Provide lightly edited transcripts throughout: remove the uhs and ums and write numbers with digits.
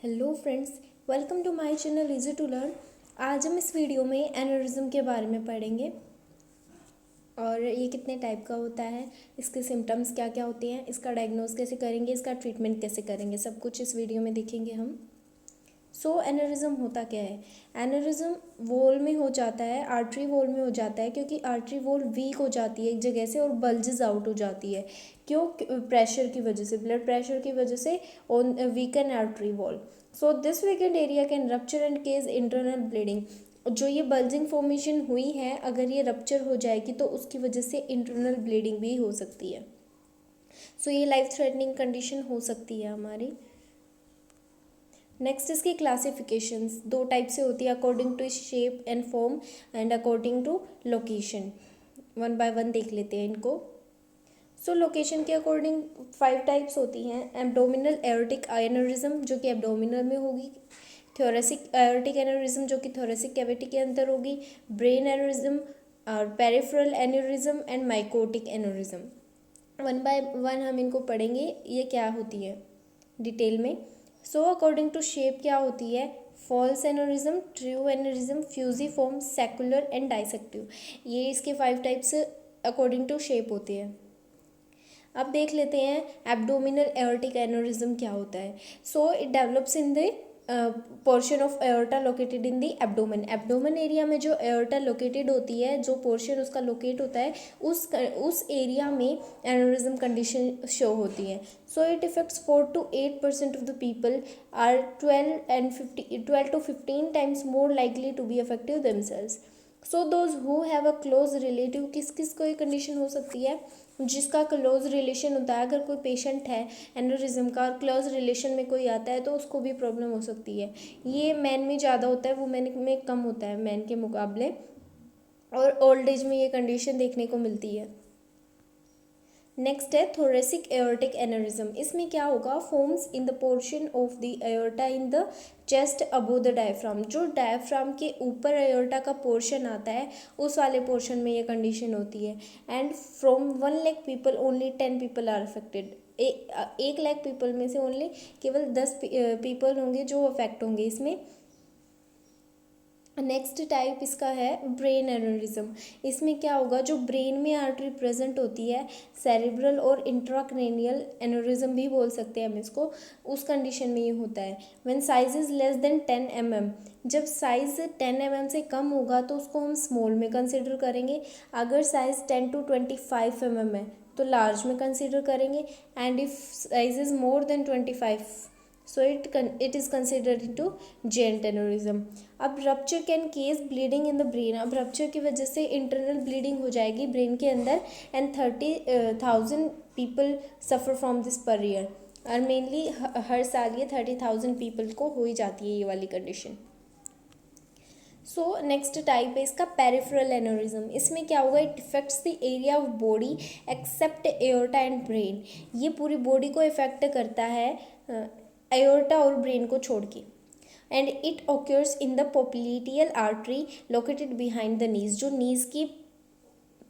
Hello friends, welcome to my channel easy to learn. आज हम इस वीडियो में एनेरिज्म के बारे में पढ़ेंगे और ये कितने टाइप का होता है, इसके सिम्टम्स क्या क्या होते हैं, इसका डायग्नोस कैसे करेंगे, इसका ट्रीटमेंट कैसे करेंगे, सब कुछ इस वीडियो में देखेंगे हम। एनेरिज्म होता क्या है? एनेरिज्म वॉल में हो जाता है, आर्टरी वॉल में हो जाता है, क्योंकि आर्टरी वॉल वीक हो जाती है एक जगह से और बल्जेस आउट हो जाती है। क्यों? प्रेशर की वजह से, ब्लड प्रेशर की वजह से on weaken artery wall. This weakened area can rupture and cause internal bleeding. जो ये बल्जिंग फॉर्मेशन हुई है, अगर ये रप्चर हो जाएगी तो उसकी वजह से इंटरनल ब्लीडिंग भी हो सकती है। ये लाइफ थ्रेटनिंग कंडीशन हो सकती है हमारी। नेक्स्ट इसकी क्लासिफिकेशंस दो टाइप से होती है, according to shape and form and according to location. One by one देख लेते हैं इनको। लोकेशन के अकॉर्डिंग 5 टाइप्स होती हैं। एब्डोमिनल एओर्टिक एनेरिज्म जो कि एब्डोमिनल में होगी, थोरेसिक एओर्टिक एनेरिज्म जो कि थोरेसिक कैविटी के अंदर होगी, ब्रेन एनेरिज्म और peripheral aneurysm and mycotic aneurysm. One by one हम इनको पढ़ेंगे, ये क्या होती है डिटेल में। अकॉर्डिंग टू शेप क्या होती है? False aneurysm, true aneurysm, fusiform, saccular and dissective. ये इसके 5 टाइप्स अकॉर्डिंग टू शेप होते हैं। अब देख लेते हैं एब्डोमिनल एओर्टिक एनेरिज्म क्या होता है। It develops in the portion of aorta located in the abdomen. Abdomen area में जो एओर्टा लोकेटेड होती है, जो पोर्शन उसका लोकेट होता है, उस एरिया में एनेरिज्म कंडीशन शो होती है। It affects 4 to 8% of the people are 12 to 15 times more likely to be affective themselves. Those who have a close relative, किस किस को ये कंडीशन हो सकती है? जिसका क्लोज रिलेशन होता है, अगर कोई पेशेंट है एनेरिज्म का और क्लोज रिलेशन में कोई आता है तो उसको भी प्रॉब्लम हो सकती है। ये मैन में ज़्यादा होता है, वुमेन में कम होता है मैन के मुकाबले, और ओल्ड एज में ये कंडीशन देखने को मिलती है। नेक्स्ट है थोरेसिक एओर्टिक एनेरिज्म। इसमें क्या होगा? Forms in the portion of the aorta in the chest above the diaphragm. जो डायफ्राम के ऊपर एओर्टा का पोर्शन आता है, उस वाले पोर्शन में ये कंडीशन होती है। And from 1 lakh people only 10 people are affected. 1 lakh people में से ओनली केवल 10 पीपल होंगे जो अफेक्ट होंगे इसमें। नेक्स्ट टाइप इसका है ब्रेन एनेरिज्म। इसमें क्या होगा? जो ब्रेन में आर्टरी प्रेजेंट होती है, सेरिब्रल और इंट्राक्रेनियल एनेरिज्म भी बोल सकते हैं हम इसको, उस कंडीशन में ये होता है। When size is less than 10 mm। जब साइज 10 mm से कम होगा तो उसको हम स्मॉल में कंसिडर करेंगे। अगर साइज 10 to 25 mm है तो लार्ज में कंसिडर करेंगे। And if size is more than 25, it is considered into giant aneurysm. अब rupture can case bleeding in the brain. अब रप्चर की वजह से इंटरनल ब्लीडिंग हो जाएगी ब्रेन के अंदर, and 30,000 people suffer from this per year. और मेनली हर साल ये 30,000 पीपल को हो ही जाती है ये वाली कंडीशन। नेक्स्ट टाइप है इसका पेरिफेरल एनेरिज्म। इसमें क्या होगा? It affects the area of body except aorta and brain. ये पूरी बॉडी को इफेक्ट करता है एओर्टा और ब्रेन को छोड़ के। And it occurs in the popliteal artery located behind the knees. जो नीज की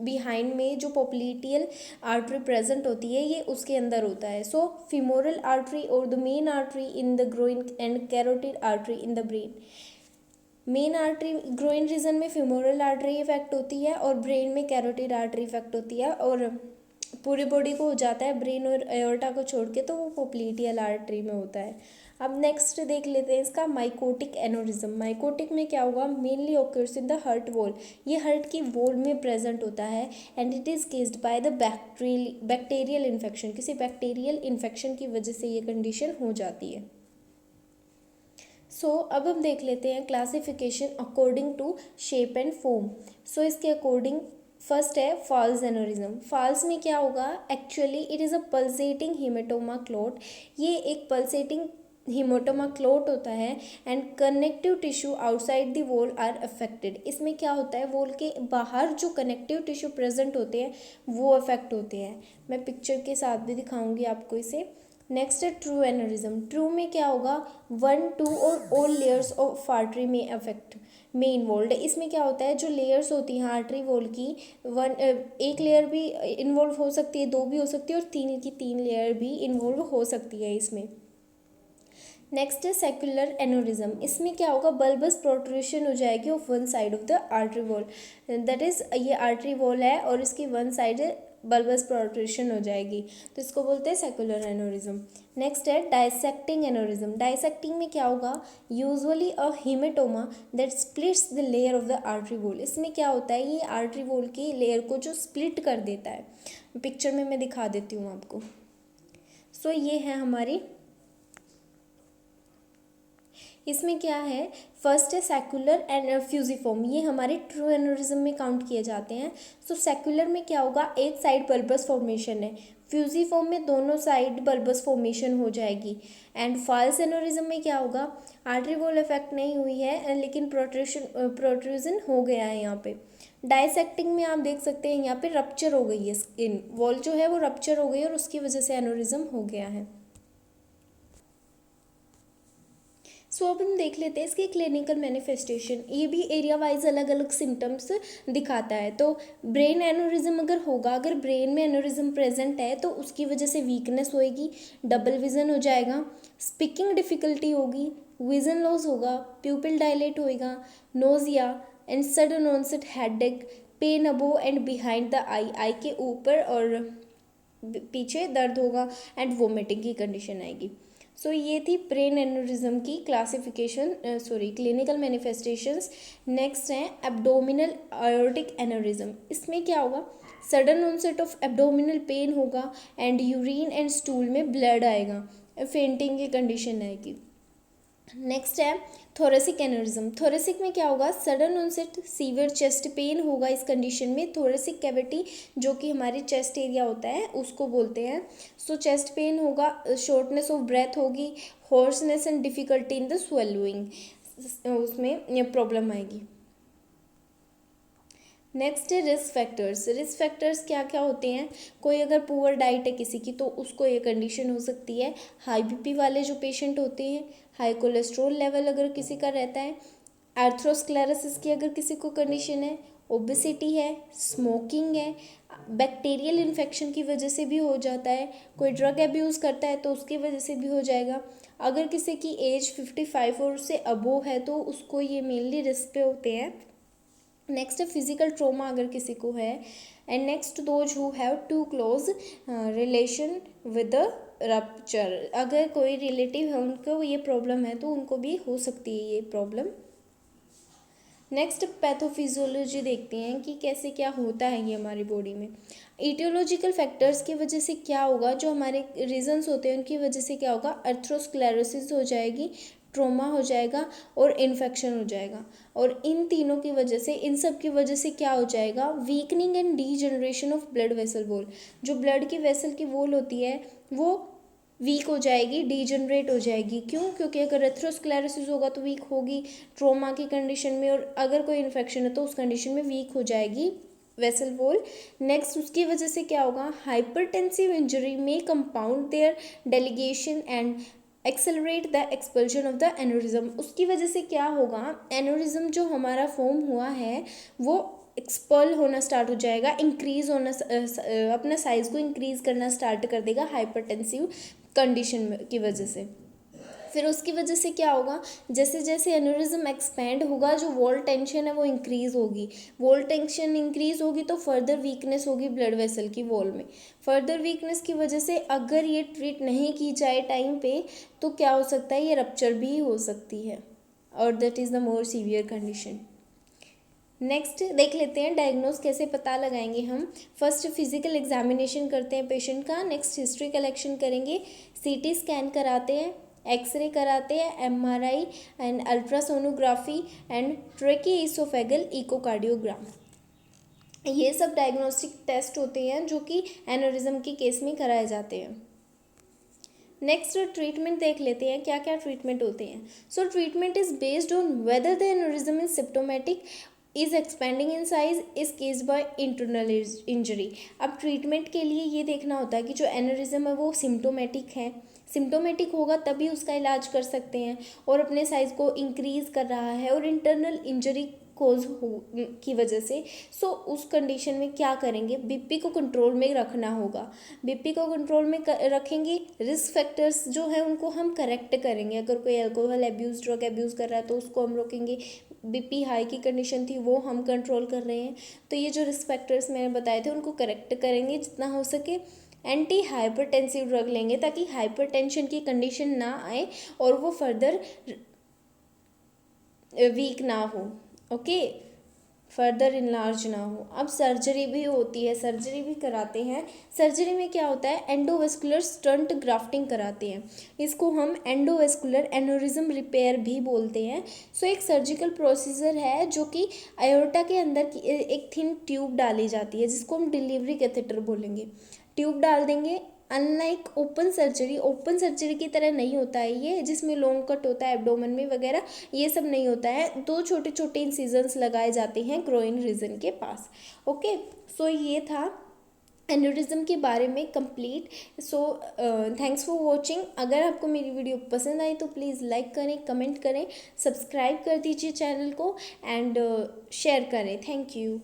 बिहाइंड में जो पोप्लिटियल आर्टरी प्रेजेंट होती है, ये उसके अंदर होता है। फीमोरल आर्टरी और the main artery in the groin and carotid artery in the brain. Main artery groin region में फीमोरल आर्टरी इफेक्ट होती है और ब्रेन में कैरोटिड आर्टरी इफेक्ट होती है, और पूरी बॉडी को हो जाता है ब्रेन और एओर्टा को छोड़ के, तो वो पोप्लिटियल आर्टरी में होता है। अब नेक्स्ट देख लेते हैं इसका माइकोटिक एनेरिज्म। माइकोटिक में क्या होगा? Mainly occurs in the heart wall. ये हार्ट की वॉल में प्रेजेंट होता है, and it is केस्ड by the bacterial infection. किसी बैक्टीरियल इन्फेक्शन की वजह से ये कंडीशन हो जाती है। अब हम देख लेते हैं classification according to shape and form. इसके अकॉर्डिंग फर्स्ट है फॉल्स एनेरिज्म। फॉल्स में क्या होगा? Actually it is a pulsating haematoma clot. ये एक पल्सेटिंग हीमेटोमा क्लॉट होता है, and connective tissue outside the wall are affected. इसमें क्या होता है? वॉल के बाहर जो कनेक्टिव टिश्यू प्रेजेंट होते हैं वो अफेक्ट होते हैं। मैं पिक्चर के साथ भी दिखाऊंगी आपको इसे। नेक्स्ट है ट्रू एनेरिज्म। ट्रू में क्या होगा? 1, 2 और ऑल लेयर्स ऑफ आर्टरी में अफेक्ट में इन्वॉल्व है। इसमें क्या होता है? जो लेयर्स होती हैं आर्टरी वॉल की, एक लेयर भी इन्वॉल्व हो सकती है, 2 भी हो सकती है, और 3 की 3 लेयर भी इन्वॉल्व हो सकती है इसमें। नेक्स्ट है सेक्युलर एनोरिज्म। इसमें क्या होगा, बल्बस प्रोट्रूशन हो जाएगी of one side of the artery wall, that is ये आर्टरी वॉल है और इसकी वन साइड बल्बस प्रोट्रूशन हो जाएगी, तो इसको बोलते हैं सेक्युलर एनोरिज्म। नेक्स्ट है डाइसेक्टिंग एनोरिज्म। डाइसेक्टिंग में क्या होगा, usually a haematoma that splits the layer of the artery wall. इसमें क्या होता है, ये आर्टरी वॉल की लेयर को जो स्प्लिट कर देता है, पिक्चर में मैं दिखा देती हूँ आपको। सो ये है हमारी, इसमें क्या है, फर्स्ट है सेक्युलर एंड फ्यूजिफॉर्म, ये हमारे ट्रू एनोरिज्म में काउंट किए जाते हैं। सो सेक्युलर में क्या होगा, एक साइड बल्बस फॉर्मेशन है, फ्यूजिफॉर्म में दोनों साइड बल्बस फॉर्मेशन हो जाएगी। एंड फॉल्स एनोरिज्म में क्या होगा, आर्टरी वॉल इफेक्ट नहीं हुई है लेकिन प्रोट्रूजन हो गया है यहाँ पे। डाइसेक्टिंग में आप देख सकते हैं यहाँ पे रप्चर हो गई है, स्किन वॉल जो है वो रप्चर हो गई है और उसकी वजह से एनोरिज्म हो गया है। सो अब हम देख लेते हैं इसकी क्लिनिकल मैनिफेस्टेशन। ये भी एरिया वाइज अलग अलग सिम्टम्स दिखाता है। तो ब्रेन एनोरिज्म अगर होगा, अगर ब्रेन में एनोरिज्म प्रेजेंट है तो उसकी वजह से वीकनेस होएगी, डबल विजन हो जाएगा, स्पीकिंग डिफिकल्टी होगी, विजन लॉस होगा, प्यूपिल डायलेट होएगा, nausea and sudden onset headache, pain above and behind the eye, eye के ऊपर और पीछे दर्द होगा, एंड वोमिटिंग की कंडीशन आएगी। सो ये थी ब्रेन एनोरिज्म की क्लासिफिकेशन, क्लिनिकल मैनिफेस्टेशंस। नेक्स्ट है एब्डोमिनल आयोटिक एनोरिज्म। इसमें क्या होगा, sudden onset of abdominal pain होगा एंड यूरिन एंड स्टूल में ब्लड आएगा, फेंटिंग की कंडीशन आएगी। नेक्स्ट है थोरेसिक एनोरिज्म। थोरेसिक में क्या होगा, sudden onset severe chest pain होगा। इस कंडीशन में थोरेसिक कैविटी जो कि हमारी चेस्ट एरिया होता है उसको बोलते हैं। सो चेस्ट पेन होगा, शॉर्टनेस ऑफ ब्रेथ होगी, hoarseness and difficulty in the swallowing, उसमें प्रॉब्लम आएगी। नेक्स्ट है रिस्क फैक्टर्स। रिस्क फैक्टर्स क्या क्या होते हैं, कोई अगर पुअर डाइट है किसी की तो उसको ये कंडीशन हो सकती है। हाई बीपी वाले जो पेशेंट होते हैं, हाई कोलेस्ट्रॉल लेवल अगर किसी का रहता है, आर्थ्रोस्क्लेरोसिस की अगर किसी को कंडीशन है, ओबेसिटी है, स्मोकिंग है, बैक्टीरियल इन्फेक्शन की वजह से भी हो जाता है, कोई ड्रग एब्यूज़ करता है तो उसकी वजह से भी हो जाएगा। अगर किसी की एज 55 और उससे अबोव है तो उसको ये मेनली रिस्क पे होते हैं। नेक्स्ट है फिजिकल ट्रोमा अगर किसी को है। And next those who have to close relation with rupture, अगर कोई रिलेटिव है उनको ये प्रॉब्लम है तो उनको भी हो सकती है ये प्रॉब्लम। नेक्स्ट पैथोफिजियोलॉजी देखते हैं कि कैसे क्या होता है ये हमारी बॉडी में। ईटियोलॉजिकल फैक्टर्स की वजह से क्या होगा, जो हमारे रीजंस होते हैं उनकी वजह से क्या होगा, अर्थ्रोस्क्लेरोसिस हो जाएगी, ट्रोमा हो जाएगा और इन्फेक्शन हो जाएगा। और इन तीनों की वजह से, इन सब की वजह से क्या हो जाएगा, weakening and degeneration of blood vessel wall. जो ब्लड की वेसल की वॉल होती है वो वीक हो जाएगी, डीजनरेट हो जाएगी। क्यों, क्योंकि अगर एथेरोस्क्लेरोसिस होगा तो वीक होगी ट्रोमा की कंडीशन में, और अगर कोई इन्फेक्शन है तो उस कंडीशन में वीक हो जाएगी वेसल वॉल। नेक्स्ट उसकी वजह से क्या होगा, हाइपरटेंसिव इंजरी में compound their delegation and accelerate the expulsion of the aneurysm. उसकी वजह से क्या होगा, एनोरिज्म जो हमारा फॉर्म हुआ है वो एक्सपल होना स्टार्ट हो जाएगा, इंक्रीज होना, अपना साइज को इंक्रीज करना स्टार्ट कर देगा हाइपरटेंसिव कंडीशन की वजह से। फिर उसकी वजह से क्या होगा, जैसे जैसे एनोरिज्म एक्सपैंड होगा जो वॉल टेंशन है वो इंक्रीज होगी, वॉल टेंशन इंक्रीज होगी तो फर्दर वीकनेस होगी ब्लड वेसल की वॉल में। फर्दर वीकनेस की वजह से अगर ये ट्रीट नहीं की जाए टाइम पे तो क्या हो सकता है, ये रप्चर भी हो सकती है, और that is the more severe condition. Next देख लेते हैं डायग्नोज कैसे पता लगाएंगे हम। फर्स्ट फिजिकल एग्जामिनेशन करते हैं पेशेंट का, नेक्स्ट हिस्ट्री कलेक्शन करेंगे, सीटी स्कैन कराते हैं, एक्सरे कराते हैं, MRI and ultrasonography and tracheoesophageal echocardiogram. ये सब डायग्नोस्टिक टेस्ट होते हैं जो कि एनोरिज्म के केस में कराए जाते हैं। नेक्स्ट ट्रीटमेंट देख लेते हैं क्या क्या ट्रीटमेंट होते हैं। सो treatment is based on whether the aneurysm is symptomatic, is expanding in size, is case by internal injury. अब ट्रीटमेंट के लिए ये देखना होता है कि जो एनोरिज्म है वो सिम्प्टोमेटिक है, सिम्प्टोमेटिक होगा तभी उसका इलाज कर सकते हैं, और अपने साइज को इंक्रीज़ कर रहा है और इंटरनल इंजरी कोज की वजह से। सो उस कंडीशन में क्या करेंगे, बीपी को कंट्रोल में रखना होगा। बीपी को कंट्रोल में रखेंगे, रिस्क फैक्टर्स जो है उनको हम करेक्ट करेंगे। अगर कोई अल्कोहल एब्यूज़, ड्रग एब्यूज़ कर रहा है तो उसको हम रोकेंगे। बीपी हाई की कंडीशन थी वो हम कंट्रोल कर रहे हैं, तो ये जो रिस्क फैक्टर्स मैंने बताए थे उनको करेक्ट करेंगे जितना हो सके। एंटी हाइपरटेंसिव ड्रग लेंगे ताकि हाइपरटेंशन की कंडीशन ना आए और वो फर्दर वीक ना हो, ओके, फर्दर इनलार्ज ना हो। अब सर्जरी भी होती है, सर्जरी भी कराते हैं। सर्जरी में क्या होता है, एंडोवेस्कुलर स्टंट ग्राफ्टिंग कराते हैं। इसको हम एंडोवेस्कुलर एनोरिज्म रिपेयर भी बोलते हैं। सो एक सर्जिकल प्रोसीजर है जो कि आयोर्टा के अंदर की एक थिन ट्यूब डाली जाती है जिसको हम डिलीवरी कैथेटर बोलेंगे। ट्यूब डाल देंगे। अनलाइक ओपन सर्जरी की तरह नहीं होता है ये, जिसमें लॉन्ग कट होता है एब्डोमेन में वगैरह, ये सब नहीं होता है। 2 छोटे छोटे इंसिजन्स लगाए जाते हैं ग्रोइन रीजन के पास, ओके। सो ये था एन्यूरिज्म के बारे में complete. So thanks for watching. अगर आपको मेरी वीडियो पसंद आई तो प्लीज़ लाइक करें, कमेंट करें, सब्सक्राइब कर दीजिए चैनल को एंड शेयर करें। Thank you.